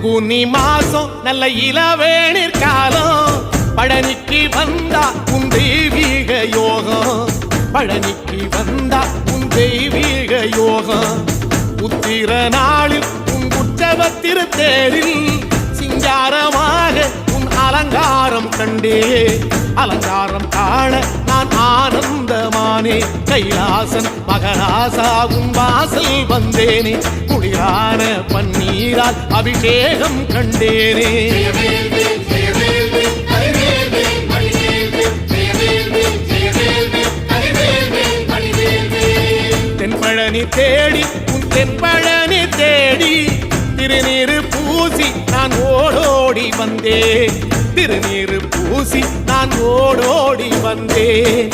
பங்குனி மாசம் நல்ல இளவேணிற் காலம் பழனிக்கு வந்தா உன் தெய்வீக யோகம் பழனிக்கு வந்தா உன் தெய்வீக யோகம் உத்திர நாளில் உன் உற்சவ திருத்தேரில் சிங்காரமாக உன் அலங்காரம் கண்டே அலங்காரம் காண நான் ஆனந்தமானே கைலாசன் மகராசா உன் வாசல் வந்தேனே குளிரான பன்னீரால் அபிஷேகம் கண்டேனே தென்பழனி தேடி உன் தென்பழனி தேடி திருநீரு பூசி நான் ஓடோடி வந்தேன் திருநீரு பூசி நான் ஓடோடி வந்தேன்